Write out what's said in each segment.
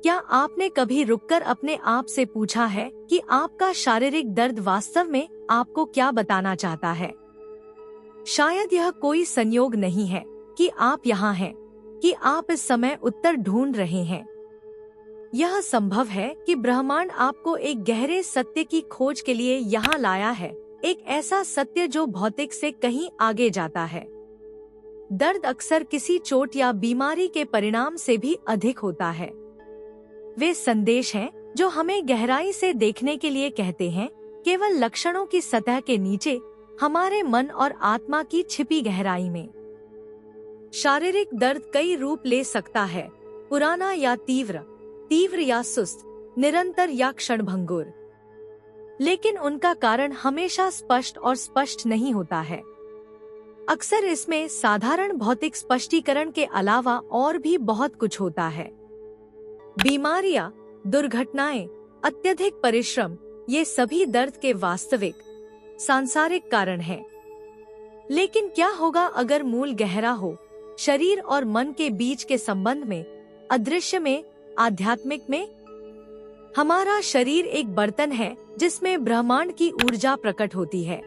क्या आपने कभी रुककर अपने आप से पूछा है कि आपका शारीरिक दर्द वास्तव में आपको क्या बताना चाहता है? शायद यह कोई संयोग नहीं है कि आप यहाँ हैं, कि आप इस समय उत्तर ढूंढ रहे हैं। यह संभव है कि ब्रह्मांड आपको एक गहरे सत्य की खोज के लिए यहाँ लाया है, एक ऐसा सत्य जो भौतिक से कहीं आगे जाता है। दर्द अक्सर किसी चोट या बीमारी के परिणाम से भी अधिक होता है। वे संदेश हैं जो हमें गहराई से देखने के लिए कहते हैं, केवल लक्षणों की सतह के नीचे, हमारे मन और आत्मा की छिपी गहराई में। शारीरिक दर्द कई रूप ले सकता है, पुराना या तीव्र, तीव्र या सुस्त, निरंतर या क्षणभंगुर। लेकिन उनका कारण हमेशा स्पष्ट और स्पष्ट नहीं होता है। अक्सर इसमें साधारण भौतिक स्पष्टीकरण के अलावा और भी बहुत कुछ होता है। बीमारियां, दुर्घटनाएं, अत्यधिक परिश्रम, ये सभी दर्द के वास्तविक, सांसारिक कारण हैं। लेकिन क्या होगा अगर मूल गहरा हो, शरीर और मन के बीच के संबंध में, अदृश्य में, आध्यात्मिक में? हमारा शरीर एक बर्तन है जिसमें ब्रह्मांड की ऊर्जा प्रकट होती है।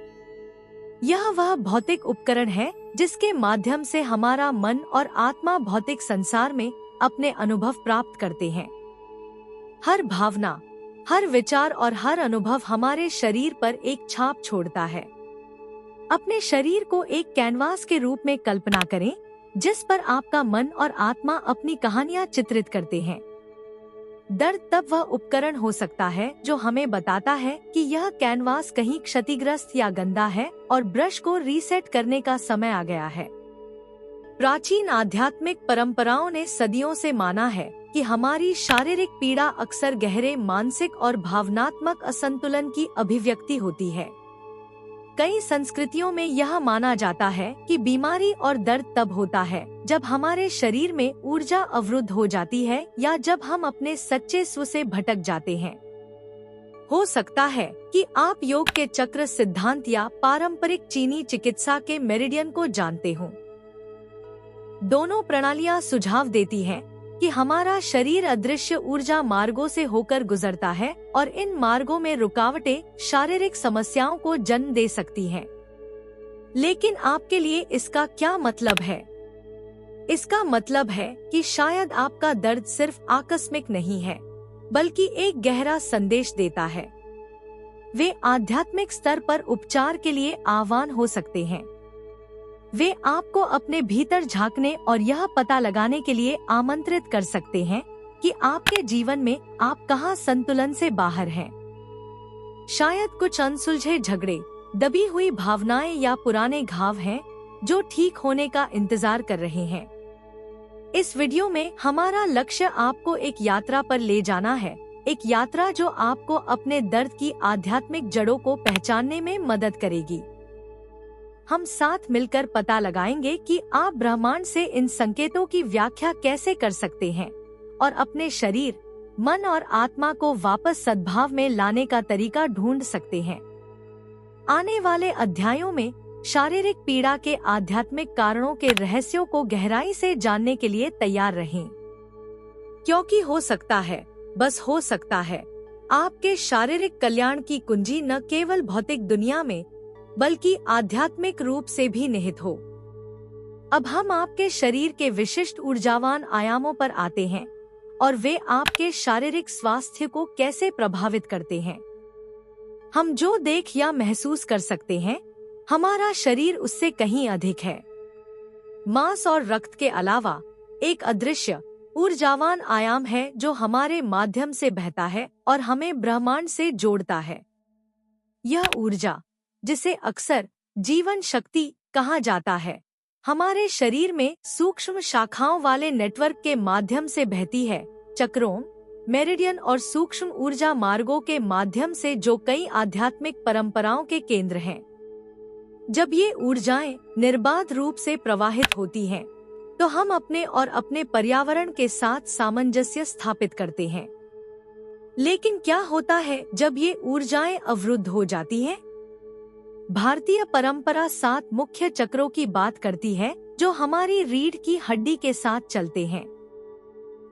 यह वह भौतिक उपकरण है जिसके माध्यम से हमारा मन और आत्मा भौतिक संसार में अपने अनुभव प्राप्त करते हैं। हर भावना, हर विचार और हर अनुभव हमारे शरीर पर एक छाप छोड़ता है। अपने शरीर को एक कैनवास के रूप में कल्पना करें, जिस पर आपका मन और आत्मा अपनी कहानियां चित्रित करते हैं। दर्द तब वह उपकरण हो सकता है जो हमें बताता है कि यह कैनवास कहीं क्षतिग्रस्त या गंदा है और ब्रश को रीसेट करने का समय आ गया है। प्राचीन आध्यात्मिक परंपराओं ने सदियों से माना है कि हमारी शारीरिक पीड़ा अक्सर गहरे मानसिक और भावनात्मक असंतुलन की अभिव्यक्ति होती है। कई संस्कृतियों में यह माना जाता है कि बीमारी और दर्द तब होता है जब हमारे शरीर में ऊर्जा अवरुद्ध हो जाती है या जब हम अपने सच्चे स्व से भटक जाते हैं। हो सकता है कि आप योग के चक्र सिद्धांत या पारंपरिक चीनी चिकित्सा के मेरिडियन को जानते हो। दोनों प्रणालियां सुझाव देती हैं कि हमारा शरीर अदृश्य ऊर्जा मार्गों से होकर गुजरता है और इन मार्गों में रुकावटें शारीरिक समस्याओं को जन्म दे सकती हैं। लेकिन आपके लिए इसका क्या मतलब है? इसका मतलब है कि शायद आपका दर्द सिर्फ आकस्मिक नहीं है, बल्कि एक गहरा संदेश देता है। वे आध्यात्मिक स्तर पर उपचार के लिए आह्वान हो सकते हैं। वे आपको अपने भीतर झांकने और यह पता लगाने के लिए आमंत्रित कर सकते हैं कि आपके जीवन में आप कहां संतुलन से बाहर हैं। शायद कुछ अनसुलझे झगड़े, दबी हुई भावनाएं या पुराने घाव हैं जो ठीक होने का इंतजार कर रहे हैं। इस वीडियो में हमारा लक्ष्य आपको एक यात्रा पर ले जाना है, एक यात्रा जो आपको अपने दर्द की आध्यात्मिक जड़ों को पहचानने में मदद करेगी। हम साथ मिलकर पता लगाएंगे कि आप ब्रह्मांड से इन संकेतों की व्याख्या कैसे कर सकते हैं और अपने शरीर, मन और आत्मा को वापस सद्भाव में लाने का तरीका ढूंढ सकते हैं। आने वाले अध्यायों में शारीरिक पीड़ा के आध्यात्मिक कारणों के रहस्यों को गहराई से जानने के लिए तैयार रहें, क्योंकि हो सकता है, बस हो सकता है, आपके शारीरिक कल्याण की कुंजी न केवल भौतिक दुनिया में बल्कि आध्यात्मिक रूप से भी निहित हो। अब हम आपके शरीर के विशिष्ट ऊर्जावान आयामों पर आते हैं और वे आपके शारीरिक स्वास्थ्य को कैसे प्रभावित करते हैं। हम जो देख या महसूस कर सकते हैं, हमारा शरीर उससे कहीं अधिक है। मांस और रक्त के अलावा एक अदृश्य ऊर्जावान आयाम है जो हमारे माध्यम से बहता है और हमें ब्रह्मांड से जोड़ता है। यह ऊर्जा, जिसे अक्सर जीवन शक्ति कहा जाता है, हमारे शरीर में सूक्ष्म शाखाओं वाले नेटवर्क के माध्यम से बहती है, चक्रों, मेरिडियन और सूक्ष्म ऊर्जा मार्गों के माध्यम से, जो कई आध्यात्मिक परंपराओं के केंद्र हैं। जब ये ऊर्जाएं निर्बाध रूप से प्रवाहित होती हैं, तो हम अपने और अपने पर्यावरण के साथ सामंजस्य स्थापित करते हैं। लेकिन क्या होता है जब ये ऊर्जाएं अवरुद्ध हो जाती हैं? भारतीय परंपरा 7 मुख्य चक्रों की बात करती है जो हमारी रीढ़ की हड्डी के साथ चलते हैं।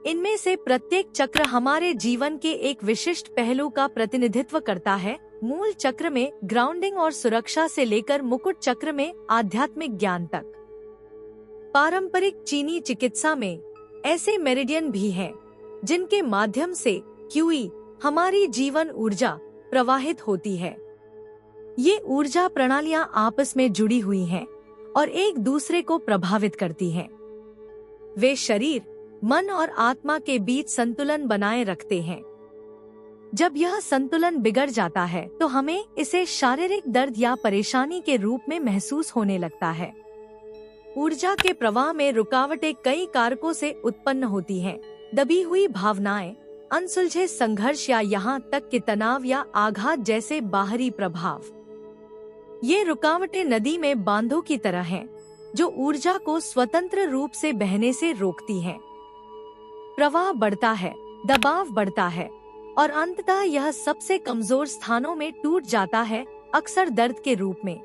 इनमें से प्रत्येक चक्र हमारे जीवन के एक विशिष्ट पहलू का प्रतिनिधित्व करता है। मूल चक्र में ग्राउंडिंग और सुरक्षा से लेकर मुकुट चक्र में आध्यात्मिक ज्ञान तक। पारंपरिक चीनी चिकित्सा में ऐसे मेरिडियन भी हैं, जिनके माध्यम से क्यूई हमारी जीवन ऊर्जा प्रवाहित होती है। ये ऊर्जा प्रणालियां आपस में जुड़ी हुई हैं और एक दूसरे को प्रभावित करती हैं। वे शरीर, मन और आत्मा के बीच संतुलन बनाए रखते हैं। जब यह संतुलन बिगड़ जाता है तो हमें इसे शारीरिक दर्द या परेशानी के रूप में महसूस होने लगता है। ऊर्जा के प्रवाह में रुकावटें कई कारकों से उत्पन्न होती हैं। दबी हुई भावनाएं, अनसुलझे संघर्ष या यहाँ तक कि तनाव या आघात जैसे बाहरी प्रभाव। ये रुकावटें नदी में बांधों की तरह हैं, जो ऊर्जा को स्वतंत्र रूप से बहने से रोकती हैं। प्रवाह बढ़ता है, दबाव बढ़ता है और अंततः यह सबसे कमजोर स्थानों में टूट जाता है, अक्सर दर्द के रूप में।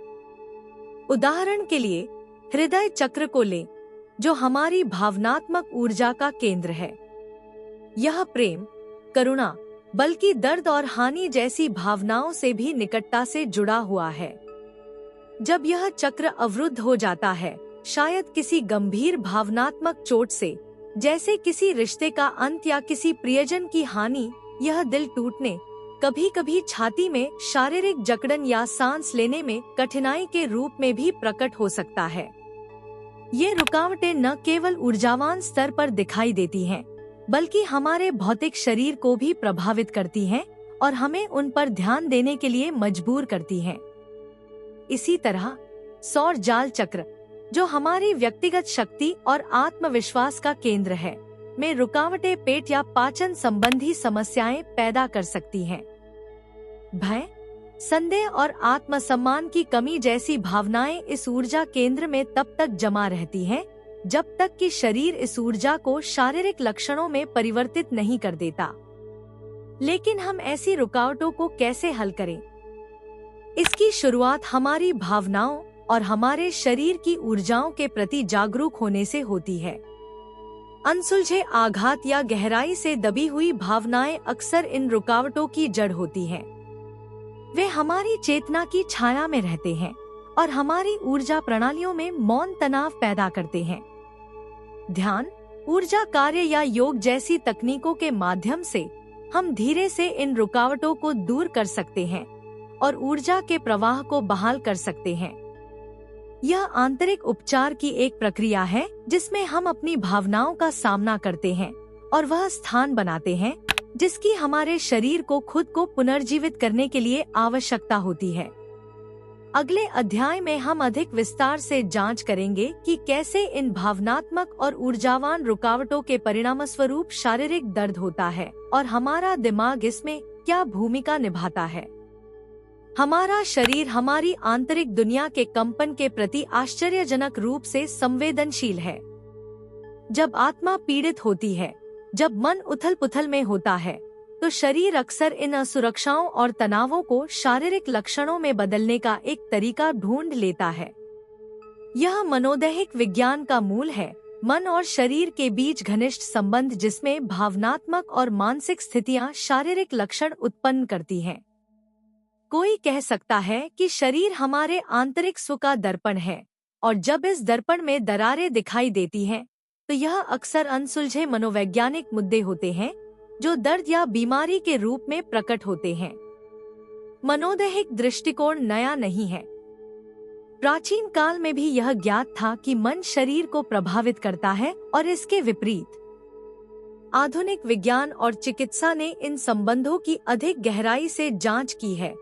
उदाहरण के लिए हृदय चक्र को लें, जो हमारी भावनात्मक ऊर्जा का केंद्र है। यह प्रेम, करुणा, बल्कि दर्द और हानि जैसी भावनाओं से भी निकटता से जुड़ा हुआ है। जब यह चक्र अवरुद्ध हो जाता है, शायद किसी गंभीर भावनात्मक चोट से, जैसे किसी रिश्ते का अंत या किसी प्रियजन की हानि, यह दिल टूटने, कभी कभी छाती में शारीरिक जकड़न या सांस लेने में कठिनाई के रूप में भी प्रकट हो सकता है। ये रुकावटें न केवल ऊर्जावान स्तर पर दिखाई देती हैं, बल्कि हमारे भौतिक शरीर को भी प्रभावित करती हैं और हमें उन पर ध्यान देने के लिए मजबूर करती हैं। इसी तरह सौर जाल चक्र, जो हमारी व्यक्तिगत शक्ति और आत्मविश्वास का केंद्र है, में रुकावटें पेट या पाचन संबंधी समस्याएं पैदा कर सकती हैं। भय, संदेह और आत्मसम्मान की कमी जैसी भावनाएं इस ऊर्जा केंद्र में तब तक जमा रहती हैं, जब तक कि शरीर इस ऊर्जा को शारीरिक लक्षणों में परिवर्तित नहीं कर देता। लेकिन हम ऐसी रुकावटों को कैसे हल करें? इसकी शुरुआत हमारी भावनाओं और हमारे शरीर की ऊर्जाओं के प्रति जागरूक होने से होती है। अनसुलझे आघात या गहराई से दबी हुई भावनाएं अक्सर इन रुकावटों की जड़ होती हैं। वे हमारी चेतना की छाया में रहते हैं और हमारी ऊर्जा प्रणालियों में मौन तनाव पैदा करते हैं। ध्यान, ऊर्जा कार्य या योग जैसी तकनीकों के माध्यम से हम धीरे से इन रुकावटों को दूर कर सकते हैं और ऊर्जा के प्रवाह को बहाल कर सकते हैं। यह आंतरिक उपचार की एक प्रक्रिया है, जिसमें हम अपनी भावनाओं का सामना करते हैं और वह स्थान बनाते हैं जिसकी हमारे शरीर को खुद को पुनर्जीवित करने के लिए आवश्यकता होती है। अगले अध्याय में हम अधिक विस्तार से जांच करेंगे कि कैसे इन भावनात्मक और ऊर्जावान रुकावटों के परिणामस्वरूप शारीरिक दर्द होता है और हमारा दिमाग इसमें क्या भूमिका निभाता है। हमारा शरीर हमारी आंतरिक दुनिया के कंपन के प्रति आश्चर्यजनक रूप से संवेदनशील है। जब आत्मा पीड़ित होती है, जब मन उथल-पुथल में होता है, तो शरीर अक्सर इन असुरक्षाओं और तनावों को शारीरिक लक्षणों में बदलने का एक तरीका ढूंढ लेता है। यह मनोदैहिक विज्ञान का मूल है, मन और शरीर के बीच घनिष्ठ संबंध जिसमें भावनात्मक और मानसिक स्थितियां शारीरिक लक्षण उत्पन्न करती हैं। कोई कह सकता है कि शरीर हमारे आंतरिक स्व का दर्पण है और जब इस दर्पण में दरारें दिखाई देती हैं, तो यह अक्सर अनसुलझे मनोवैज्ञानिक मुद्दे होते हैं जो दर्द या बीमारी के रूप में प्रकट होते हैं। मनोदैहिक दृष्टिकोण नया नहीं है। प्राचीन काल में भी यह ज्ञात था कि मन शरीर को प्रभावित करता है और इसके विपरीत। आधुनिक विज्ञान और चिकित्सा ने इन संबंधों की अधिक गहराई से जांच की है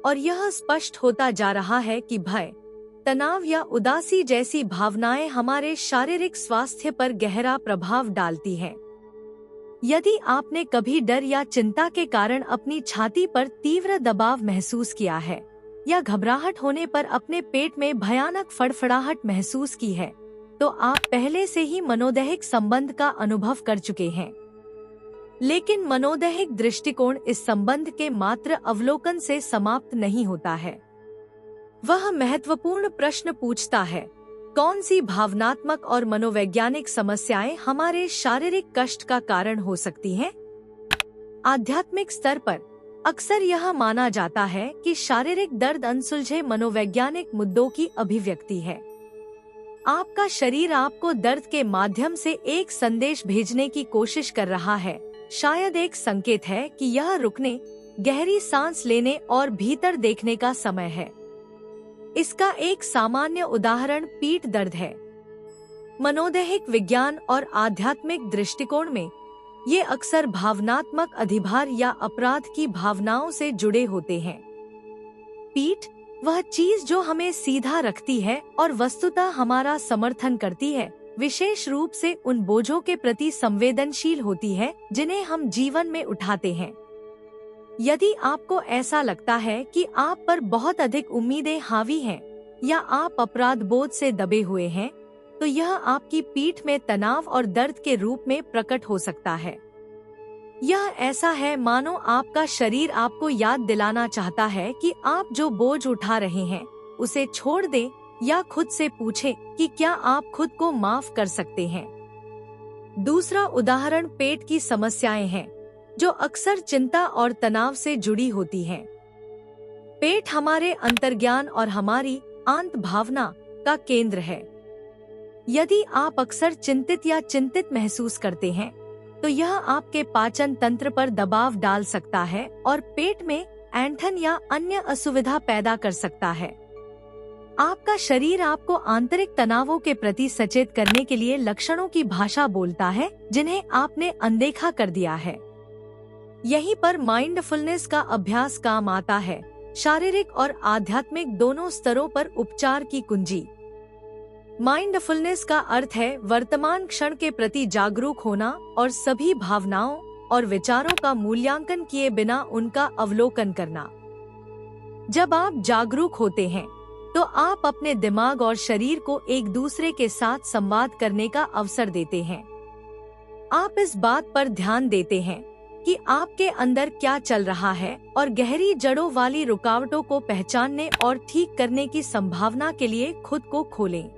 और यह स्पष्ट होता जा रहा है कि भय, तनाव या उदासी जैसी भावनाएं हमारे शारीरिक स्वास्थ्य पर गहरा प्रभाव डालती हैं। यदि आपने कभी डर या चिंता के कारण अपनी छाती पर तीव्र दबाव महसूस किया है या घबराहट होने पर अपने पेट में भयानक फड़फड़ाहट महसूस की है, तो आप पहले से ही मनोदैहिक संबंध का अनुभव कर चुके हैं। लेकिन मनोदैहिक दृष्टिकोण इस संबंध के मात्र अवलोकन से समाप्त नहीं होता है। वह महत्वपूर्ण प्रश्न पूछता है, कौन सी भावनात्मक और मनोवैज्ञानिक समस्याएं हमारे शारीरिक कष्ट का कारण हो सकती हैं? आध्यात्मिक स्तर पर अक्सर यह माना जाता है कि शारीरिक दर्द अनसुलझे मनोवैज्ञानिक मुद्दों की अभिव्यक्ति है। आपका शरीर आपको दर्द के माध्यम से एक संदेश भेजने की कोशिश कर रहा है। शायद एक संकेत है कि यह रुकने, गहरी सांस लेने और भीतर देखने का समय है। इसका एक सामान्य उदाहरण पीठ दर्द है। मनोदैहिक विज्ञान और आध्यात्मिक दृष्टिकोण में ये अक्सर भावनात्मक अधिभार या अपराध की भावनाओं से जुड़े होते हैं। पीठ वह चीज जो हमें सीधा रखती है और वस्तुतः हमारा समर्थन करती है, विशेष रूप से उन बोझों के प्रति संवेदनशील होती है जिन्हें हम जीवन में उठाते हैं। यदि आपको ऐसा लगता है कि आप पर बहुत अधिक उम्मीदें हावी हैं या आप अपराध बोध से दबे हुए हैं, तो यह आपकी पीठ में तनाव और दर्द के रूप में प्रकट हो सकता है। यह ऐसा है मानो आपका शरीर आपको याद दिलाना चाहता है कि आप जो बोझ उठा रहे हैं उसे छोड़ दें, या खुद से पूछें कि क्या आप खुद को माफ कर सकते हैं। दूसरा उदाहरण पेट की समस्याएं हैं, जो अक्सर चिंता और तनाव से जुड़ी होती हैं। पेट हमारे अंतर्ज्ञान और हमारी आंत भावना का केंद्र है। यदि आप अक्सर चिंतित या चिंतित महसूस करते हैं, तो यह आपके पाचन तंत्र पर दबाव डाल सकता है और पेट में ऐंठन या अन्य असुविधा पैदा कर सकता है। आपका शरीर आपको आंतरिक तनावों के प्रति सचेत करने के लिए लक्षणों की भाषा बोलता है जिन्हें आपने अनदेखा कर दिया है। यहीं पर माइंडफुलनेस का अभ्यास काम आता है, शारीरिक और आध्यात्मिक दोनों स्तरों पर उपचार की कुंजी। माइंडफुलनेस का अर्थ है वर्तमान क्षण के प्रति जागरूक होना और सभी भावनाओं और विचारों का मूल्यांकन किए बिना उनका अवलोकन करना। जब आप जागरूक होते हैं, तो आप अपने दिमाग और शरीर को एक दूसरे के साथ संवाद करने का अवसर देते हैं। आप इस बात पर ध्यान देते हैं कि आपके अंदर क्या चल रहा है और गहरी जड़ों वाली रुकावटों को पहचानने और ठीक करने की संभावना के लिए खुद को खोलें।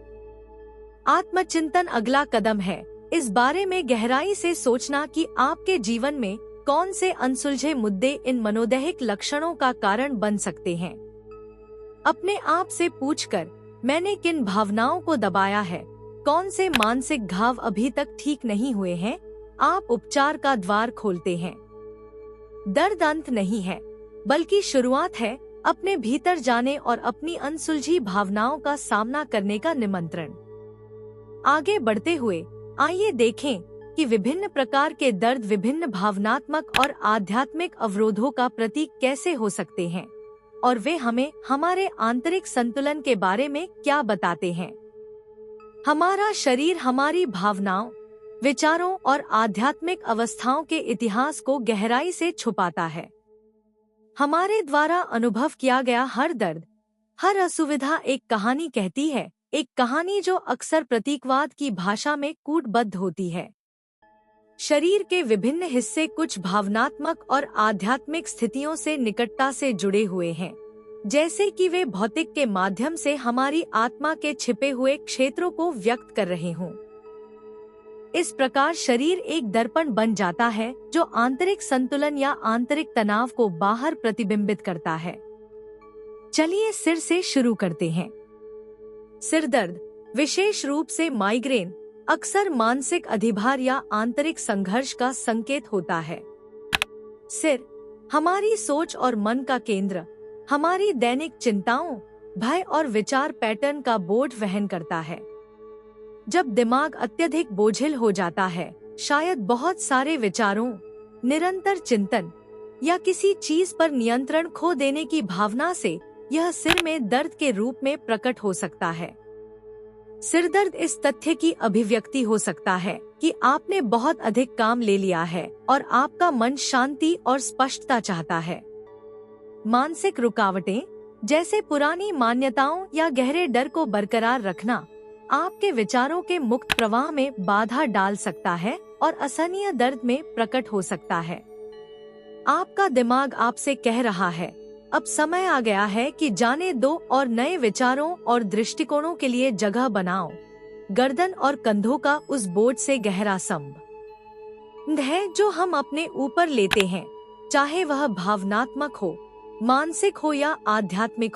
आत्मचिंतन अगला कदम है, इस बारे में गहराई से सोचना कि आपके जीवन में कौन से अनसुलझे मुद्दे इन मनोदैहिक लक्षणों का कारण बन सकते हैं। अपने आप से पूछकर, मैंने किन भावनाओं को दबाया है, कौन से मानसिक घाव अभी तक ठीक नहीं हुए हैं, आप उपचार का द्वार खोलते हैं। दर्द अंत नहीं है, बल्कि शुरुआत है अपने भीतर जाने और अपनी अनसुलझी भावनाओं का सामना करने का निमंत्रण। आगे बढ़ते हुए आइए देखें कि विभिन्न प्रकार के दर्द विभिन्न भावनात्मक और आध्यात्मिक अवरोधों का प्रतीक कैसे हो सकते हैं और वे हमें हमारे आंतरिक संतुलन के बारे में क्या बताते हैं। हमारा शरीर हमारी भावनाओं, विचारों और आध्यात्मिक अवस्थाओं के इतिहास को गहराई से छुपाता है। हमारे द्वारा अनुभव किया गया हर दर्द, हर असुविधा एक कहानी कहती है, एक कहानी जो अक्सर प्रतीकवाद की भाषा में कूटबद्ध होती है। शरीर के विभिन्न हिस्से कुछ भावनात्मक और आध्यात्मिक स्थितियों से निकटता से जुड़े हुए हैं, जैसे कि वे भौतिक के माध्यम से हमारी आत्मा के छिपे हुए क्षेत्रों को व्यक्त कर रहे हों। इस प्रकार शरीर एक दर्पण बन जाता है जो आंतरिक संतुलन या आंतरिक तनाव को बाहर प्रतिबिंबित करता है। चलिए सिर से शुरू करते हैं। सिर दर्द, विशेष रूप से माइग्रेन, अक्सर मानसिक अधिभार या आंतरिक संघर्ष का संकेत होता है। सिर हमारी सोच और मन का केंद्र, हमारी दैनिक चिंताओं, भय और विचार पैटर्न का बोझ वहन करता है। जब दिमाग अत्यधिक बोझिल हो जाता है, शायद बहुत सारे विचारों, निरंतर चिंतन या किसी चीज पर नियंत्रण खो देने की भावना से, यह सिर में दर्द के रूप में प्रकट हो सकता है। सिर दर्द इस तथ्य की अभिव्यक्ति हो सकता है कि आपने बहुत अधिक काम ले लिया है और आपका मन शांति और स्पष्टता चाहता है। मानसिक रुकावटें, जैसे पुरानी मान्यताओं या गहरे डर को बरकरार रखना, आपके विचारों के मुक्त प्रवाह में बाधा डाल सकता है और असहनीय दर्द में प्रकट हो सकता है। आपका दिमाग आपसे कह रहा है, अब समय आ गया है कि जाने दो और नए विचारों और दृष्टिकोणों के लिए जगह बनाओ। गर्दन और कंधों का उस बोझ से गहरा संबंध है जो हम अपने ऊपर लेते हैं, चाहे वह भावनात्मक हो, मानसिक हो या आध्यात्मिक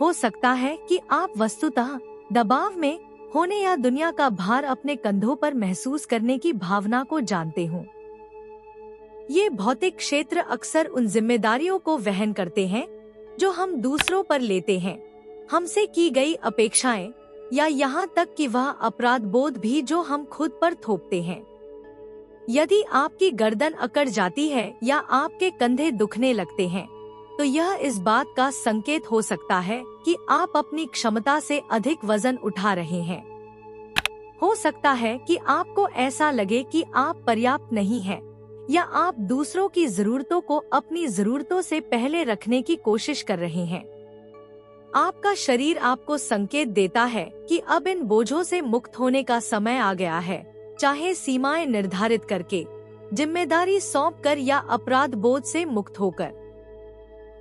हो सकता है कि आप वस्तुतः दबाव में होने या दुनिया का भार अपने कंधों पर महसूस करने की भावना को जानते हो। ये भौतिक क्षेत्र अक्सर उन जिम्मेदारियों को वहन करते हैं जो हम दूसरों पर लेते हैं, हमसे की गई अपेक्षाएं या यहाँ तक कि वह अपराध बोध भी जो हम खुद पर थोपते हैं। यदि आपकी गर्दन अकड़ जाती है या आपके कंधे दुखने लगते हैं, तो यह इस बात का संकेत हो सकता है कि आप अपनी क्षमता से अधिक वजन उठा रहे हैं। हो सकता है कि आपको ऐसा लगे कि आप पर्याप्त नहीं हैं, या आप दूसरों की जरूरतों को अपनी जरूरतों से पहले रखने की कोशिश कर रहे हैं। आपका शरीर आपको संकेत देता है कि अब इन बोझों से मुक्त होने का समय आ गया है, चाहे सीमाएं निर्धारित करके, जिम्मेदारी सौंपकर या अपराध बोध से मुक्त होकर।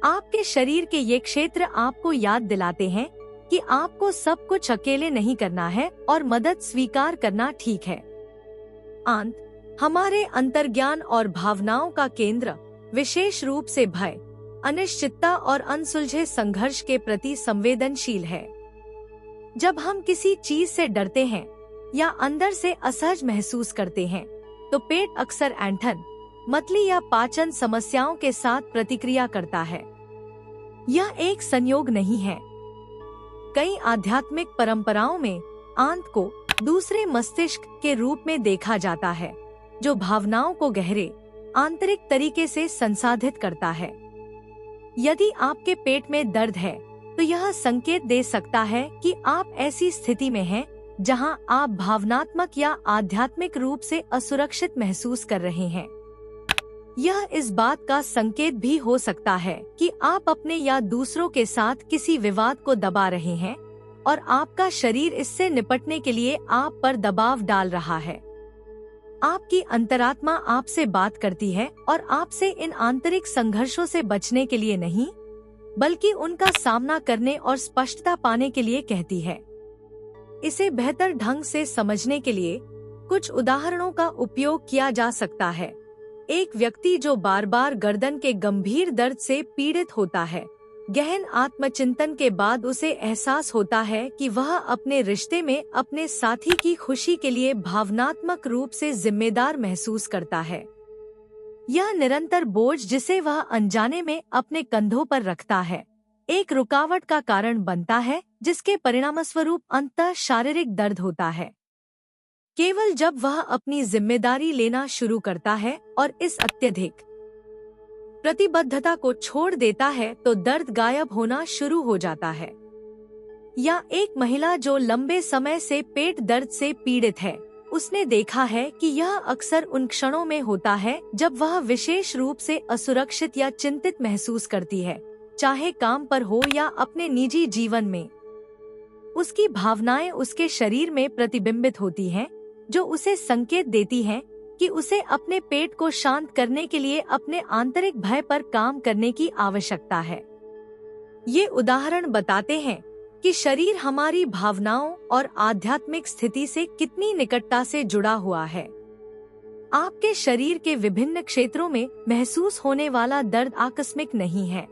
आपके शरीर के ये क्षेत्र आपको याद दिलाते हैं कि आपको सब कुछ अकेले नहीं करना है और मदद स्वीकार करना ठीक है। हमारे अंतर्ज्ञान और भावनाओं का केंद्र विशेष रूप से भय, अनिश्चितता और अनसुलझे संघर्ष के प्रति संवेदनशील है। जब हम किसी चीज से डरते हैं या अंदर से असहज महसूस करते हैं, तो पेट अक्सर ऐंठन, मतली या पाचन समस्याओं के साथ प्रतिक्रिया करता है। यह एक संयोग नहीं है। कई आध्यात्मिक परंपराओं में आंत को दूसरे मस्तिष्क के रूप में देखा जाता है, जो भावनाओं को गहरे, आंतरिक तरीके से संसाधित करता है। यदि आपके पेट में दर्द है, तो यह संकेत दे सकता है कि आप ऐसी स्थिति में हैं जहां आप भावनात्मक या आध्यात्मिक रूप से असुरक्षित महसूस कर रहे हैं। यह इस बात का संकेत भी हो सकता है कि आप अपने या दूसरों के साथ किसी विवाद को दबा रहे हैं और आपका शरीर इससे निपटने के लिए आप पर दबाव डाल रहा है। आपकी अंतरात्मा आपसे बात करती है और आपसे इन आंतरिक संघर्षों से बचने के लिए नहीं, बल्कि उनका सामना करने और स्पष्टता पाने के लिए कहती है। इसे बेहतर ढंग से समझने के लिए कुछ उदाहरणों का उपयोग किया जा सकता है। एक व्यक्ति जो बार बार गर्दन के गंभीर दर्द से पीड़ित होता है, गहन आत्मचिंतन के बाद उसे एहसास होता है कि वह अपने रिश्ते में अपने साथी की खुशी के लिए भावनात्मक रूप से जिम्मेदार महसूस करता है। यह निरंतर बोझ जिसे वह अनजाने में अपने कंधों पर रखता है, एक रुकावट का कारण बनता है, जिसके परिणामस्वरूप अंततः शारीरिक दर्द होता है। केवल जब वह अपनी जिम्मेदारी लेना शुरू करता है और इस अत्यधिक प्रतिबद्धता को छोड़ देता है, तो दर्द गायब होना शुरू हो जाता है। या एक महिला जो लंबे समय से पेट दर्द से पीड़ित है, उसने देखा है कि यह अक्सर उन क्षणों में होता है जब वह विशेष रूप से असुरक्षित या चिंतित महसूस करती है, चाहे काम पर हो या अपने निजी जीवन में। उसकी भावनाएं उसके शरीर में प्रतिबिंबित होती हैं, जो उसे संकेत देती हैं कि उसे अपने पेट को शांत करने के लिए अपने आंतरिक भय पर काम करने की आवश्यकता है। ये उदाहरण बताते हैं कि शरीर हमारी भावनाओं और आध्यात्मिक स्थिति से कितनी निकटता से जुड़ा हुआ है। आपके शरीर के विभिन्न क्षेत्रों में महसूस होने वाला दर्द आकस्मिक नहीं है।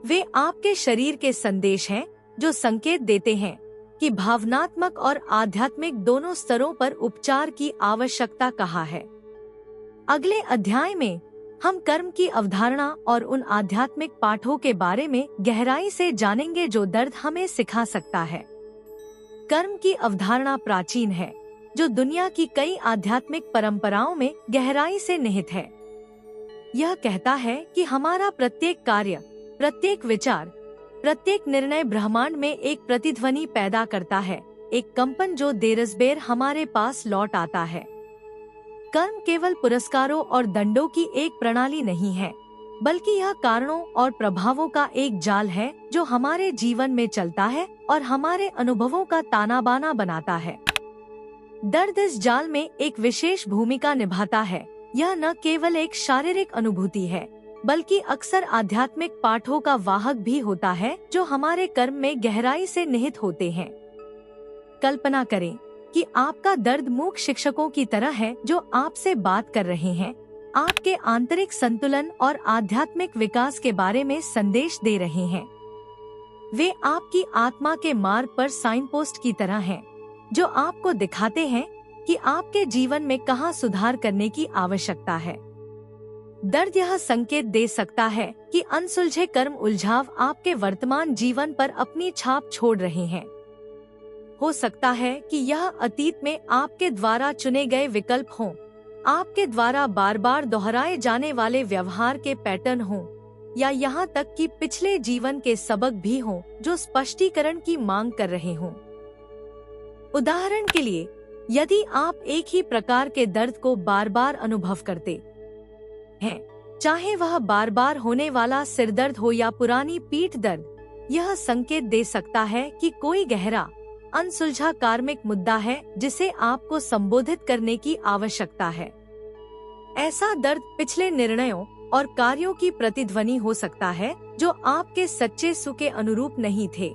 वे आपके शरीर के संदेश हैं जो संकेत देते हैं कि भावनात्मक और आध्यात्मिक दोनों स्तरों पर उपचार की आवश्यकता कहाँ है। अगले अध्याय में हम कर्म की अवधारणा और उन आध्यात्मिक पाठों के बारे में गहराई से जानेंगे जो दर्द हमें सिखा सकता है। कर्म की अवधारणा प्राचीन है, जो दुनिया की कई आध्यात्मिक परंपराओं में गहराई से निहित है। यह कहता है कि हमारा प्रत्येक कार्य, प्रत्येक विचार, प्रत्येक निर्णय ब्रह्मांड में एक प्रतिध्वनि पैदा करता है, एक कंपन जो देरसबेर हमारे पास लौट आता है। कर्म केवल पुरस्कारों और दंडों की एक प्रणाली नहीं है, बल्कि यह कारणों और प्रभावों का एक जाल है जो हमारे जीवन में चलता है और हमारे अनुभवों का ताना बाना बनाता है। दर्द इस जाल में एक विशेष भूमिका निभाता है। यह न केवल एक शारीरिक अनुभूति है, बल्कि अक्सर आध्यात्मिक पाठों का वाहक भी होता है जो हमारे कर्म में गहराई से निहित होते हैं। कल्पना करें कि आपका दर्द मूक शिक्षकों की तरह है जो आपसे बात कर रहे हैं, आपके आंतरिक संतुलन और आध्यात्मिक विकास के बारे में संदेश दे रहे हैं। वे आपकी आत्मा के मार्ग पर साइन पोस्ट की तरह हैं, जो आपको दिखाते हैं कि आपके जीवन में कहाँ सुधार करने की आवश्यकता है। दर्द यह संकेत दे सकता है कि अनसुलझे कर्म उलझाव आपके वर्तमान जीवन पर अपनी छाप छोड़ रहे हैं। हो सकता है कि यह अतीत में आपके द्वारा चुने गए विकल्प हों, आपके द्वारा बार बार दोहराए जाने वाले व्यवहार के पैटर्न हों, या यहाँ तक कि पिछले जीवन के सबक भी हों जो स्पष्टीकरण की मांग कर रहे हों। उदाहरण के लिए, यदि आप एक ही प्रकार के दर्द को बार बार अनुभव करते हैं, चाहे वह बार बार होने वाला सिरदर्द हो या पुरानी पीठ दर्द, यह संकेत दे सकता है कि कोई गहरा अनसुलझा कार्मिक मुद्दा है जिसे आपको संबोधित करने की आवश्यकता है। ऐसा दर्द पिछले निर्णयों और कार्यों की प्रतिध्वनि हो सकता है जो आपके सच्चे सुख के अनुरूप नहीं थे।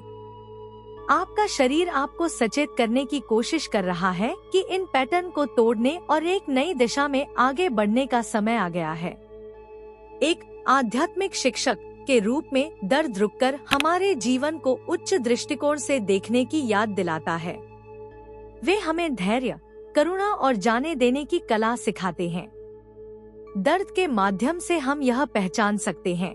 आपका शरीर आपको सचेत करने की कोशिश कर रहा है कि इन पैटर्न को तोड़ने और एक नई दिशा में आगे बढ़ने का समय आ गया है। एक आध्यात्मिक शिक्षक के रूप में दर्द रुककर हमारे जीवन को उच्च दृष्टिकोण से देखने की याद दिलाता है। वे हमें धैर्य, करुणा और जाने देने की कला सिखाते हैं। दर्द के माध्यम से हम यह पहचान सकते हैं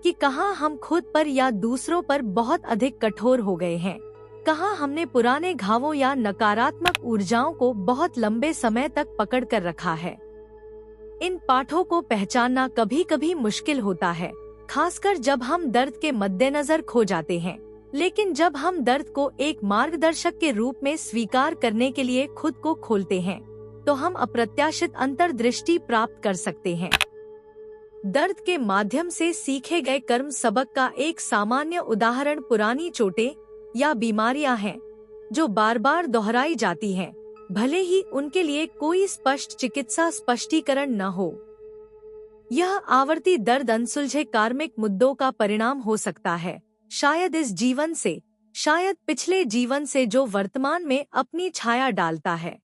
कि कहाँ हम खुद पर या दूसरों पर बहुत अधिक कठोर हो गए हैं, कहाँ हमने पुराने घावों या नकारात्मक ऊर्जाओं को बहुत लंबे समय तक पकड़ कर रखा है। इन पाठों को पहचानना कभी कभी मुश्किल होता है, खासकर जब हम दर्द के मद्देनजर खो जाते हैं। लेकिन जब हम दर्द को एक मार्गदर्शक के रूप में स्वीकार करने के लिए खुद को खोलते हैं, तो हम अप्रत्याशित अंतर्दृष्टि प्राप्त कर सकते हैं। दर्द के माध्यम से सीखे गए कर्म सबक का एक सामान्य उदाहरण पुरानी चोटें या बीमारियां हैं जो बार बार दोहराई जाती हैं, भले ही उनके लिए कोई स्पष्ट चिकित्सा स्पष्टीकरण न हो। यह आवर्ती दर्द अनसुलझे कार्मिक मुद्दों का परिणाम हो सकता है, शायद इस जीवन से, शायद पिछले जीवन से जो वर्तमान में अपनी छाया डालता है।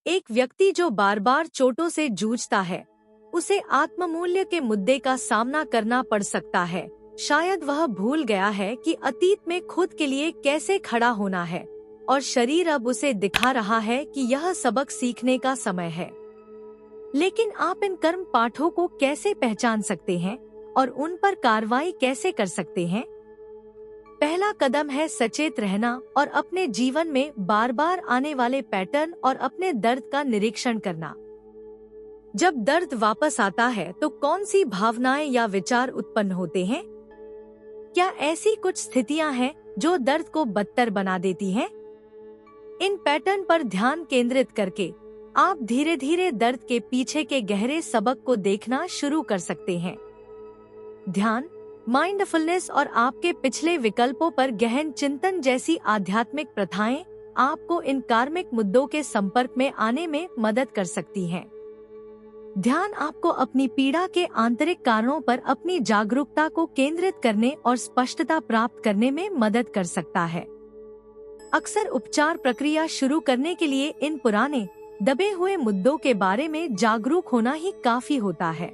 एक व्यक्ति जो बार बार चोटों से जूझता है, उसे आत्ममूल्य के मुद्दे का सामना करना पड़ सकता है। शायद वह भूल गया है कि अतीत में खुद के लिए कैसे खड़ा होना है, और शरीर अब उसे दिखा रहा है कि यह सबक सीखने का समय है। लेकिन आप इन कर्म पाठों को कैसे पहचान सकते हैं और उन पर कार्रवाई कैसे कर सकते हैं? पहला कदम है सचेत रहना और अपने जीवन में बार बार आने वाले पैटर्न और अपने दर्द का निरीक्षण करना। जब दर्द वापस आता है तो कौन सी भावनाएं या विचार उत्पन्न होते हैं? क्या ऐसी कुछ स्थितियां हैं जो दर्द को बदतर बना देती हैं? इन पैटर्न पर ध्यान केंद्रित करके आप धीरे धीरे दर्द के पीछे के गहरे सबक को देखना शुरू कर सकते हैं। ध्यान, माइंडफुलनेस और आपके पिछले विकल्पों पर गहन चिंतन जैसी आध्यात्मिक प्रथाएं आपको इन कार्मिक मुद्दों के संपर्क में आने में मदद कर सकती हैं। ध्यान आपको अपनी पीड़ा के आंतरिक कारणों पर अपनी जागरूकता को केंद्रित करने और स्पष्टता प्राप्त करने में मदद कर सकता है। अक्सर उपचार प्रक्रिया शुरू करने के लिए इन पुराने दबे हुए मुद्दों के बारे में जागरूक होना ही काफी होता है।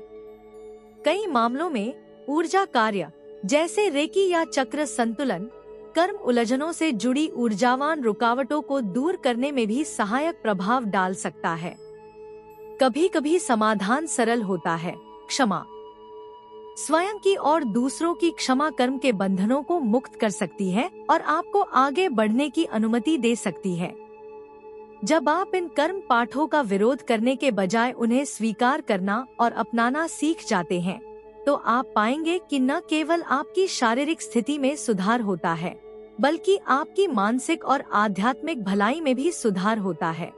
कई मामलों में ऊर्जा कार्य जैसे रेकी या चक्र संतुलन कर्म उलझनों से जुड़ी ऊर्जावान रुकावटों को दूर करने में भी सहायक प्रभाव डाल सकता है। कभी कभी समाधान सरल होता है, क्षमा। स्वयं की और दूसरों की क्षमा कर्म के बंधनों को मुक्त कर सकती है और आपको आगे बढ़ने की अनुमति दे सकती है। जब आप इन कर्म पाठों का विरोध करने के बजाय उन्हें स्वीकार करना और अपनाना सीख जाते हैं, तो आप पाएंगे कि न केवल आपकी शारीरिक स्थिति में सुधार होता है, बल्कि आपकी मानसिक और आध्यात्मिक भलाई में भी सुधार होता है।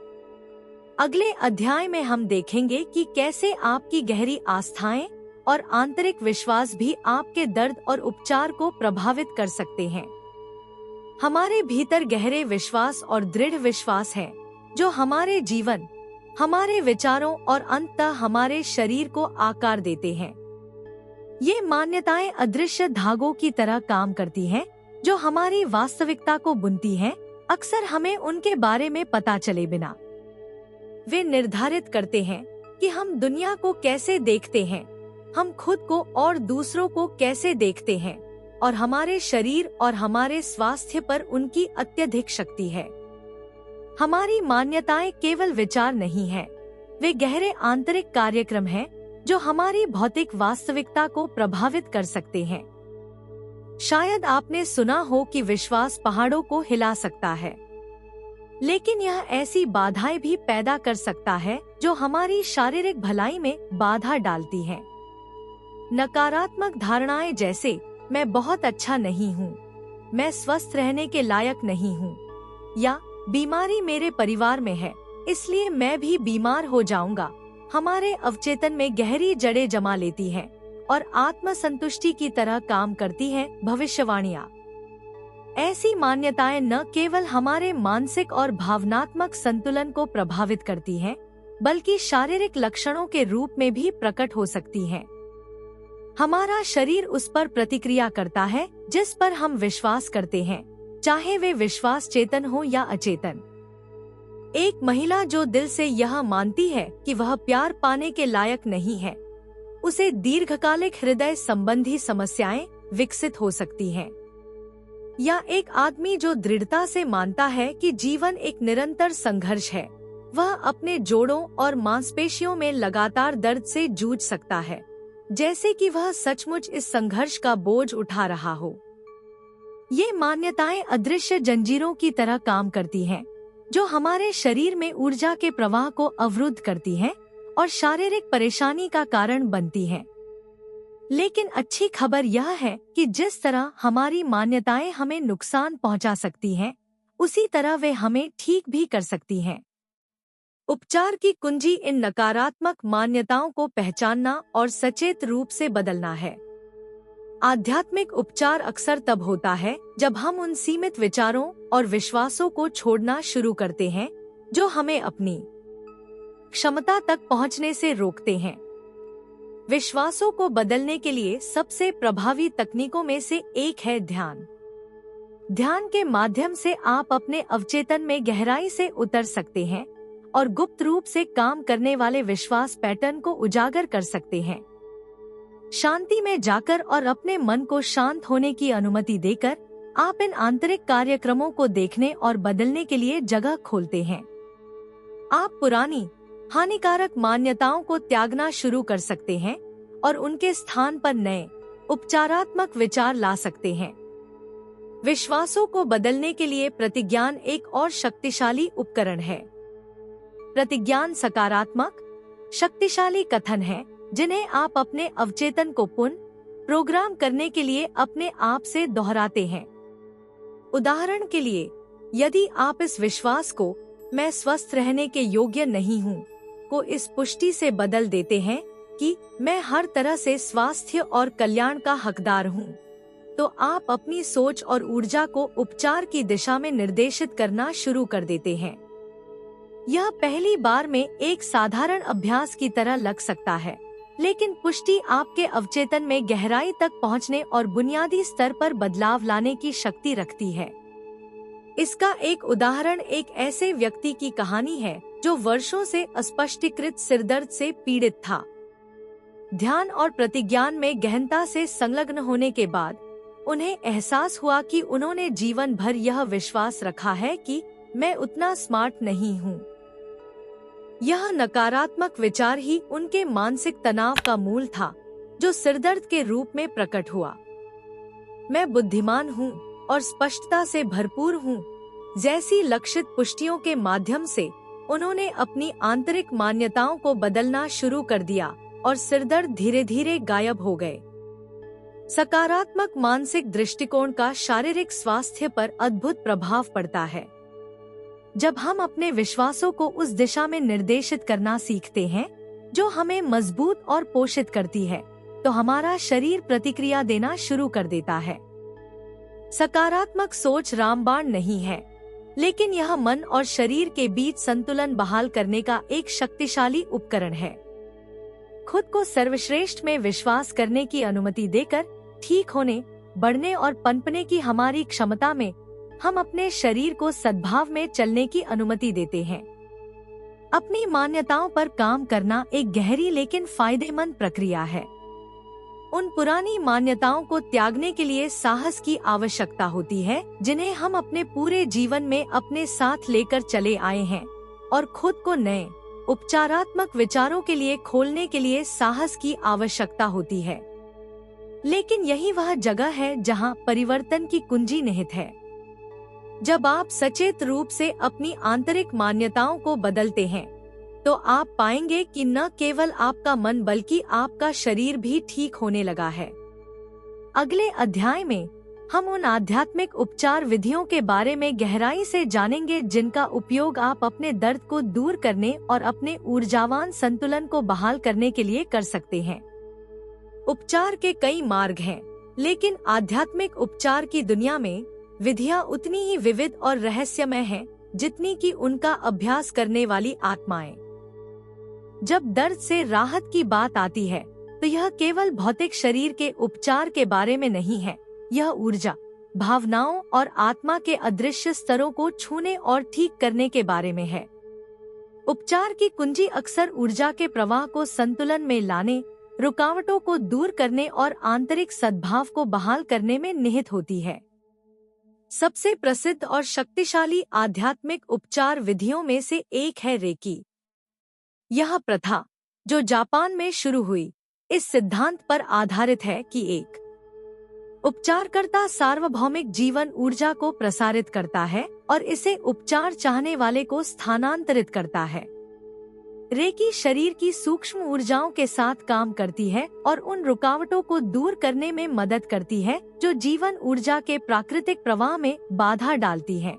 अगले अध्याय में हम देखेंगे कि कैसे आपकी गहरी आस्थाएं और आंतरिक विश्वास भी आपके दर्द और उपचार को प्रभावित कर सकते हैं। हमारे भीतर गहरे विश्वास और दृढ़ विश्वास है जो हमारे जीवन, हमारे विचारों और अंततः हमारे शरीर को आकार देते हैं। ये मान्यताएं अदृश्य धागों की तरह काम करती हैं, जो हमारी वास्तविकता को बुनती हैं, अक्सर हमें उनके बारे में पता चले बिना। वे निर्धारित करते हैं कि हम दुनिया को कैसे देखते हैं, हम खुद को और दूसरों को कैसे देखते हैं, और हमारे शरीर और हमारे स्वास्थ्य पर उनकी अत्यधिक शक्ति है। हमारी मान्यताएं केवल विचार नहीं हैं, वे गहरे आंतरिक कार्यक्रम हैं जो हमारी भौतिक वास्तविकता को प्रभावित कर सकते हैं। शायद आपने सुना हो कि विश्वास पहाड़ों को हिला सकता है, लेकिन यह ऐसी बाधाएं भी पैदा कर सकता है जो हमारी शारीरिक भलाई में बाधा डालती हैं। नकारात्मक धारणाएं जैसे मैं बहुत अच्छा नहीं हूँ, मैं स्वस्थ रहने के लायक नहीं हूँ, या बीमारी मेरे परिवार में है इसलिए मैं भी बीमार हो जाऊंगा, हमारे अवचेतन में गहरी जड़ें जमा लेती हैं और आत्मसंतुष्टि की तरह काम करती हैं। भविष्यवाणियाँ। ऐसी मान्यताएं न केवल हमारे मानसिक और भावनात्मक संतुलन को प्रभावित करती हैं, बल्कि शारीरिक लक्षणों के रूप में भी प्रकट हो सकती हैं। हमारा शरीर उस पर प्रतिक्रिया करता है जिस पर हम विश्वास करते हैं, चाहे वे विश्वास चेतन हो या अचेतन। एक महिला जो दिल से यह मानती है कि वह प्यार पाने के लायक नहीं है, उसे दीर्घकालिक हृदय संबंधी समस्याएं विकसित हो सकती हैं। या एक आदमी जो दृढ़ता से मानता है कि जीवन एक निरंतर संघर्ष है, वह अपने जोड़ों और मांसपेशियों में लगातार दर्द से जूझ सकता है, जैसे कि वह सचमुच इस संघर्ष का बोझ उठा रहा हो। ये मान्यताएं अदृश्य जंजीरों की तरह काम करती हैं, जो हमारे शरीर में ऊर्जा के प्रवाह को अवरुद्ध करती हैं और शारीरिक परेशानी का कारण बनती हैं। लेकिन अच्छी खबर यह है कि जिस तरह हमारी मान्यताएं हमें नुकसान पहुंचा सकती हैं, उसी तरह वे हमें ठीक भी कर सकती हैं। उपचार की कुंजी इन नकारात्मक मान्यताओं को पहचानना और सचेत रूप से बदलना है। आध्यात्मिक उपचार अक्सर तब होता है जब हम उन सीमित विचारों और विश्वासों को छोड़ना शुरू करते हैं जो हमें अपनी क्षमता तक पहुंचने से रोकते हैं। विश्वासों को बदलने के लिए सबसे प्रभावी तकनीकों में से एक है ध्यान। ध्यान के माध्यम से आप अपने अवचेतन में गहराई से उतर सकते हैं और गुप्त रूप से काम करने वाले विश्वास पैटर्न को उजागर कर सकते हैं। शांति में जाकर और अपने मन को शांत होने की अनुमति देकर आप इन आंतरिक कार्यक्रमों को देखने और बदलने के लिए जगह खोलते हैं। आप पुरानी हानिकारक मान्यताओं को त्यागना शुरू कर सकते हैं और उनके स्थान पर नए उपचारात्मक विचार ला सकते हैं। विश्वासों को बदलने के लिए प्रतिज्ञान एक और शक्तिशाली उपकरण है। प्रतिज्ञान सकारात्मक, शक्तिशाली कथन है जिन्हें आप अपने अवचेतन को पुनः प्रोग्राम करने के लिए अपने आप से दोहराते हैं। उदाहरण के लिए, यदि आप इस विश्वास को मैं स्वस्थ रहने के योग्य नहीं हूँ को इस पुष्टि से बदल देते हैं कि मैं हर तरह से स्वास्थ्य और कल्याण का हकदार हूँ, तो आप अपनी सोच और ऊर्जा को उपचार की दिशा में निर्देशित करना शुरू कर देते हैं। यह पहली बार में एक साधारण अभ्यास की तरह लग सकता है, लेकिन पुष्टि आपके अवचेतन में गहराई तक पहुंचने और बुनियादी स्तर पर बदलाव लाने की शक्ति रखती है। इसका एक उदाहरण एक ऐसे व्यक्ति की कहानी है जो वर्षों से अस्पष्टीकृत सिरदर्द से पीड़ित था। ध्यान और प्रतिज्ञान में गहनता से संलग्न होने के बाद उन्हें एहसास हुआ कि उन्होंने जीवन भर यह विश्वास रखा है कि मैं उतना स्मार्ट नहीं हूँ। यह नकारात्मक विचार ही उनके मानसिक तनाव का मूल था, जो सिरदर्द के रूप में प्रकट हुआ। मैं बुद्धिमान हूँ और स्पष्टता से भरपूर हूँ जैसी लक्षित पुष्टियों के माध्यम से उन्होंने अपनी आंतरिक मान्यताओं को बदलना शुरू कर दिया और सिरदर्द धीरे धीरे गायब हो गए। सकारात्मक मानसिक दृष्टिकोण का शारीरिक स्वास्थ्य पर अद्भुत प्रभाव पड़ता है। जब हम अपने विश्वासों को उस दिशा में निर्देशित करना सीखते हैं जो हमें मजबूत और पोषित करती है, तो हमारा शरीर प्रतिक्रिया देना शुरू कर देता है। सकारात्मक सोच रामबाण नहीं है, लेकिन यह मन और शरीर के बीच संतुलन बहाल करने का एक शक्तिशाली उपकरण है। खुद को सर्वश्रेष्ठ में विश्वास करने की अनुमति देकर ठीक होने, बढ़ने और पनपने की हमारी क्षमता में हम अपने शरीर को सद्भाव में चलने की अनुमति देते हैं। अपनी मान्यताओं पर काम करना एक गहरी लेकिन फायदेमंद प्रक्रिया है। उन पुरानी मान्यताओं को त्यागने के लिए साहस की आवश्यकता होती है जिन्हें हम अपने पूरे जीवन में अपने साथ लेकर चले आए हैं, और खुद को नए उपचारात्मक विचारों के लिए खोलने के लिए साहस की आवश्यकता होती है। लेकिन यही वह जगह है जहां परिवर्तन की कुंजी निहित है। जब आप सचेत रूप से अपनी आंतरिक मान्यताओं को बदलते हैं, तो आप पाएंगे कि न केवल आपका मन बल्कि आपका शरीर भी ठीक होने लगा है। अगले अध्याय में हम उन आध्यात्मिक उपचार विधियों के बारे में गहराई से जानेंगे जिनका उपयोग आप अपने दर्द को दूर करने और अपने ऊर्जावान संतुलन को बहाल करने के लिए कर सकते हैं। उपचार के कई मार्ग हैं, लेकिन आध्यात्मिक उपचार की दुनिया में विधियां उतनी ही विविध और रहस्यमय हैं जितनी कि उनका अभ्यास करने वाली आत्माएं। जब दर्द से राहत की बात आती है, तो यह केवल भौतिक शरीर के उपचार के बारे में नहीं है। यह ऊर्जा, भावनाओं और आत्मा के अदृश्य स्तरों को छूने और ठीक करने के बारे में है। उपचार की कुंजी अक्सर ऊर्जा के प्रवाह को संतुलन में लाने, रुकावटों को दूर करने और आंतरिक सद्भाव को बहाल करने में निहित होती है। सबसे प्रसिद्ध और शक्तिशाली आध्यात्मिक उपचार विधियों में से एक है रेकी। यह प्रथा, जो जापान में शुरू हुई, इस सिद्धांत पर आधारित है कि एक उपचारकर्ता सार्वभौमिक जीवन ऊर्जा को प्रसारित करता है और इसे उपचार चाहने वाले को स्थानांतरित करता है। रेकी शरीर की सूक्ष्म ऊर्जाओं के साथ काम करती है और उन रुकावटों को दूर करने में मदद करती है जो जीवन ऊर्जा के प्राकृतिक प्रवाह में बाधा डालती है।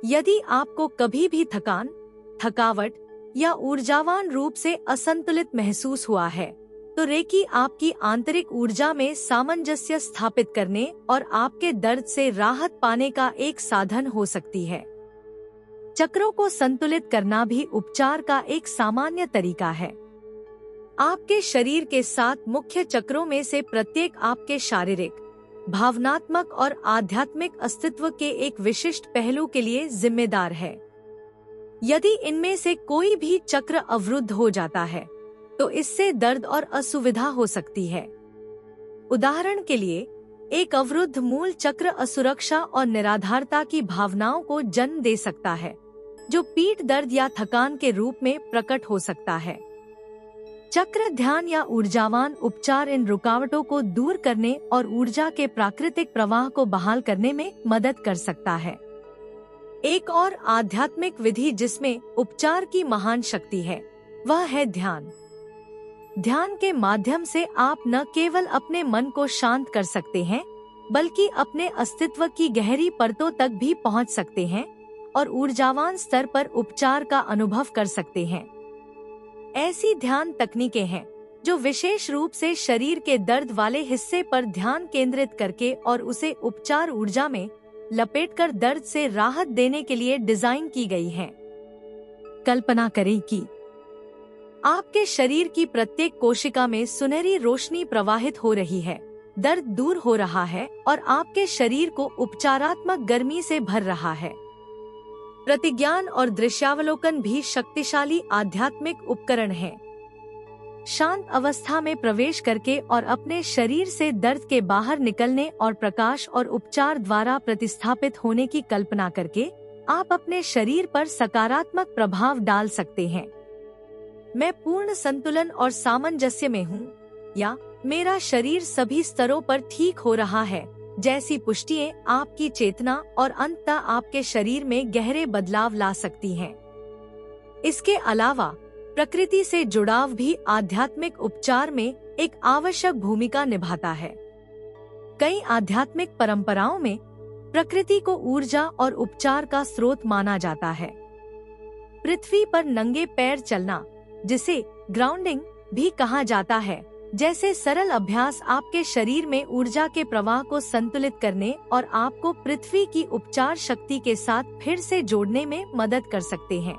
यदि आपको कभी भी थकान, थकावट या ऊर्जावान रूप से असंतुलित महसूस हुआ है, तो रेकी आपकी आंतरिक ऊर्जा में सामंजस्य स्थापित करने और आपके दर्द से राहत पाने का एक साधन हो सकती है। चक्रों को संतुलित करना भी उपचार का एक सामान्य तरीका है। आपके शरीर के 7 मुख्य चक्रों में से प्रत्येक आपके शारीरिक, भावनात्मक और आध्यात्मिक अस्तित्व के एक विशिष्ट पहलू के लिए जिम्मेदार है। यदि इनमें से कोई भी चक्र अवरुद्ध हो जाता है, तो इससे दर्द और असुविधा हो सकती है। उदाहरण के लिए, एक अवरुद्ध मूल चक्र असुरक्षा और निराधारता की भावनाओं को जन्म दे सकता है, जो पीठ दर्द या थकान के रूप में प्रकट हो सकता है। चक्र ध्यान या ऊर्जावान उपचार इन रुकावटों को दूर करने और ऊर्जा के प्राकृतिक प्रवाह को बहाल करने में मदद कर सकता है। एक और आध्यात्मिक विधि जिसमें उपचार की महान शक्ति है, वह है ध्यान। ध्यान के माध्यम से आप न केवल अपने मन को शांत कर सकते हैं, बल्कि अपने अस्तित्व की गहरी परतों तक भी पहुंच सकते हैं और ऊर्जावान स्तर पर उपचार का अनुभव कर सकते हैं। ऐसी ध्यान तकनीकें हैं जो विशेष रूप से शरीर के दर्द वाले हिस्से पर ध्यान केंद्रित करके और उसे उपचार ऊर्जा में लपेटकर दर्द से राहत देने के लिए डिजाइन की गई हैं। कल्पना करें कि आपके शरीर की प्रत्येक कोशिका में सुनहरी रोशनी प्रवाहित हो रही है, दर्द दूर हो रहा है और आपके शरीर को उपचारात्मक गर्मी से भर रहा है। प्रतिज्ञान और दृश्यावलोकन भी शक्तिशाली आध्यात्मिक उपकरण हैं। शांत अवस्था में प्रवेश करके और अपने शरीर से दर्द के बाहर निकलने और प्रकाश और उपचार द्वारा प्रतिस्थापित होने की कल्पना करके आप अपने शरीर पर सकारात्मक प्रभाव डाल सकते हैं। मैं पूर्ण संतुलन और सामंजस्य में हूँ, या मेरा शरीर सभी स्तरों पर ठीक हो रहा है, जैसी पुष्टियाँ आपकी चेतना और अंततः आपके शरीर में गहरे बदलाव ला सकती हैं। इसके अलावा प्रकृति से जुड़ाव भी आध्यात्मिक उपचार में एक आवश्यक भूमिका निभाता है। कई आध्यात्मिक परंपराओं में प्रकृति को ऊर्जा और उपचार का स्रोत माना जाता है। पृथ्वी पर नंगे पैर चलना, जिसे ग्राउंडिंग भी कहा जाता है, जैसे सरल अभ्यास आपके शरीर में ऊर्जा के प्रवाह को संतुलित करने और आपको पृथ्वी की उपचार शक्ति के साथ फिर से जोड़ने में मदद कर सकते हैं।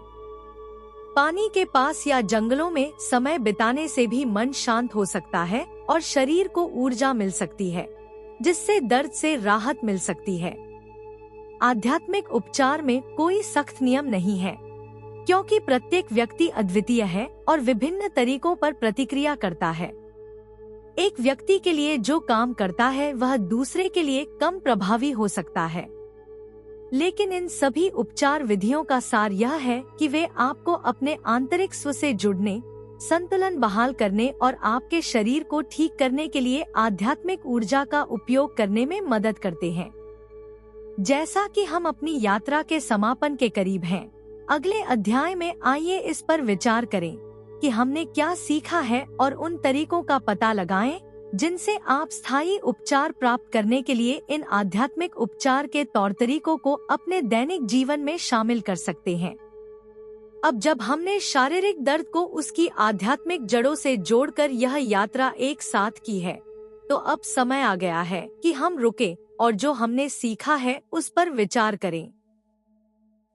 पानी के पास या जंगलों में समय बिताने से भी मन शांत हो सकता है और शरीर को ऊर्जा मिल सकती है, जिससे दर्द से राहत मिल सकती है। आध्यात्मिक उपचार में कोई सख्त नियम नहीं है, क्योंकि प्रत्येक व्यक्ति अद्वितीय है और विभिन्न तरीकों पर प्रतिक्रिया करता है। एक व्यक्ति के लिए जो काम करता है वह दूसरे के लिए कम प्रभावी हो सकता है, लेकिन इन सभी उपचार विधियों का सार यह है कि वे आपको अपने आंतरिक स्व से जुड़ने, संतुलन बहाल करने और आपके शरीर को ठीक करने के लिए आध्यात्मिक ऊर्जा का उपयोग करने में मदद करते हैं। जैसा कि हम अपनी यात्रा के समापन के करीब हैं, अगले अध्याय में आइए इस पर विचार करें कि हमने क्या सीखा है और उन तरीकों का पता लगाएं जिनसे आप स्थायी उपचार प्राप्त करने के लिए इन आध्यात्मिक उपचार के तौर तरीकों को अपने दैनिक जीवन में शामिल कर सकते हैं। अब जब हमने शारीरिक दर्द को उसकी आध्यात्मिक जड़ों से जोड़कर यह यात्रा एक साथ की है, तो अब समय आ गया है कि हम रुकें और जो हमने सीखा है उस पर विचार करें।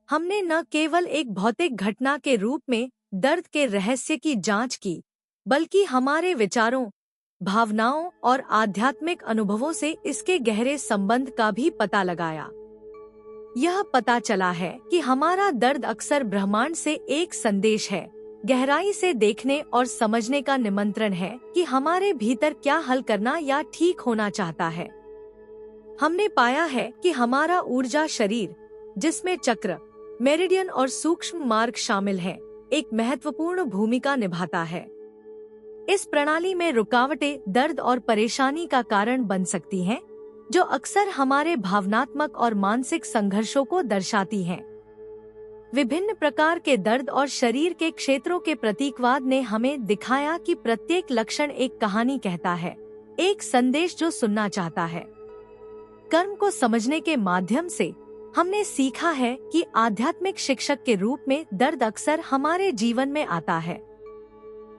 हमने न केवल एक भौतिक घटना के रूप में दर्द के रहस्य की जांच की, बल्कि हमारे विचारों, भावनाओं और आध्यात्मिक अनुभवों से इसके गहरे संबंध का भी पता लगाया। यह पता चला है कि हमारा दर्द अक्सर ब्रह्मांड से एक संदेश है, गहराई से देखने और समझने का निमंत्रण है कि हमारे भीतर क्या हल करना या ठीक होना चाहता है। हमने पाया है कि हमारा ऊर्जा शरीर, जिसमें चक्र, मेरिडियन और सूक्ष्म मार्ग शामिल हैं, एक महत्वपूर्ण भूमिका निभाता है। इस प्रणाली में रुकावटें दर्द और परेशानी का कारण बन सकती हैं, जो अक्सर हमारे भावनात्मक और मानसिक संघर्षों को दर्शाती हैं। विभिन्न प्रकार के दर्द और शरीर के क्षेत्रों के प्रतीकवाद ने हमें दिखाया कि प्रत्येक लक्षण एक कहानी कहता है, एक संदेश जो सुनना चाहता है। कर्म को समझने के माध्यम से हमने सीखा है कि आध्यात्मिक शिक्षक के रूप में दर्द अक्सर हमारे जीवन में आता है।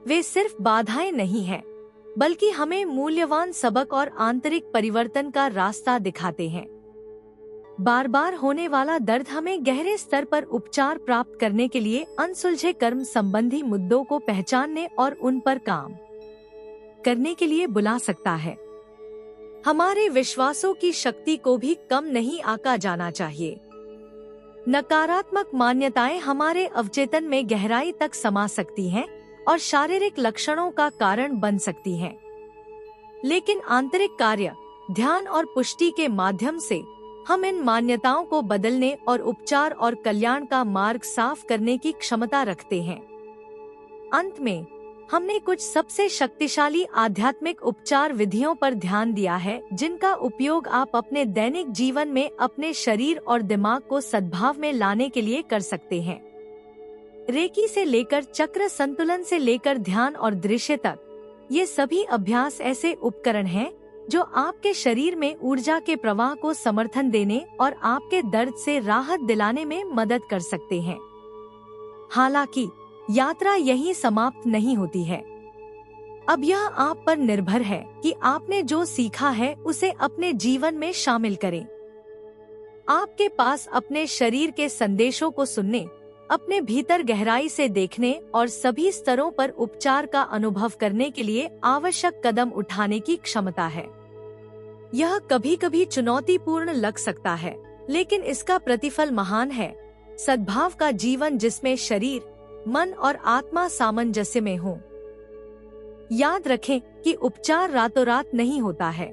वे सिर्फ बाधाएं नहीं हैं, बल्कि हमें मूल्यवान सबक और आंतरिक परिवर्तन का रास्ता दिखाते हैं। बार बार होने वाला दर्द हमें गहरे स्तर पर उपचार प्राप्त करने के लिए अनसुलझे कर्म संबंधी मुद्दों को पहचानने और उन पर काम करने के लिए बुला सकता है। हमारे विश्वासों की शक्ति को भी कम नहीं आंका जाना चाहिए। नकारात्मक मान्यताएं हमारे अवचेतन में गहराई तक समा सकती हैं और शारीरिक लक्षणों का कारण बन सकती हैं। लेकिन आंतरिक कार्य, ध्यान और पुष्टि के माध्यम से हम इन मान्यताओं को बदलने और उपचार और कल्याण का मार्ग साफ करने की क्षमता रखते हैं। अंत में हमने कुछ सबसे शक्तिशाली आध्यात्मिक उपचार विधियों पर ध्यान दिया है, जिनका उपयोग आप अपने दैनिक जीवन में अपने शरीर और दिमाग को सद्भाव में लाने के लिए कर सकते हैं। रेकी से लेकर चक्र संतुलन से लेकर ध्यान और दृश्य तक, ये सभी अभ्यास ऐसे उपकरण हैं जो आपके शरीर में ऊर्जा के प्रवाह को समर्थन देने और आपके दर्द से राहत दिलाने में मदद कर सकते हैं। हालांकि यात्रा यहीं समाप्त नहीं होती है। अब यह आप पर निर्भर है कि आपने जो सीखा है उसे अपने जीवन में शामिल करें। आपके पास अपने शरीर के संदेशों को सुनने, अपने भीतर गहराई से देखने और सभी स्तरों पर उपचार का अनुभव करने के लिए आवश्यक कदम उठाने की क्षमता है। यह कभी कभी चुनौतीपूर्ण लग सकता है, लेकिन इसका प्रतिफल महान है। सद्भाव का जीवन जिसमें शरीर, मन और आत्मा सामंजस्य में हो। याद रखें कि उपचार रातों रात नहीं होता है।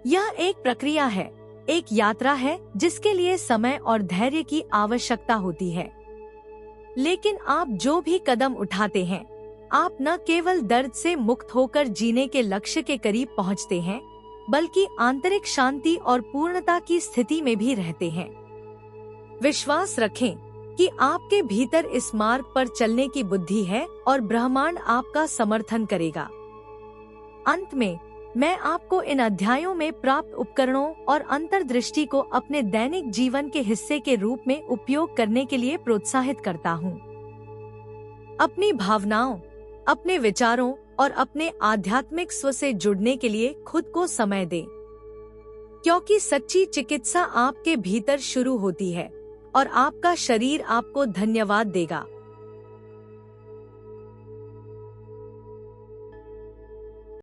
यह एक प्रक्रिया है, एक यात्रा है जिसके लिए समय और धैर्य की आवश्यकता होती है। लेकिन आप जो भी कदम उठाते हैं, आप न केवल दर्द से मुक्त होकर जीने के लक्ष्य के करीब पहुंचते हैं, बल्कि आंतरिक शांति और पूर्णता की स्थिति में भी रहते हैं। विश्वास रखें कि आपके भीतर इस मार्ग पर चलने की बुद्धि है और ब्रह्मांड आपका समर्थन करेगा। अंत में मैं आपको इन अध्यायों में प्राप्त उपकरणों और अंतर्दृष्टि को अपने दैनिक जीवन के हिस्से के रूप में उपयोग करने के लिए प्रोत्साहित करता हूँ। अपनी भावनाओं, अपने विचारों और अपने आध्यात्मिक स्व से जुड़ने के लिए खुद को समय दें, क्योंकि सच्ची चिकित्सा आपके भीतर शुरू होती है और आपका शरीर आपको धन्यवाद देगा।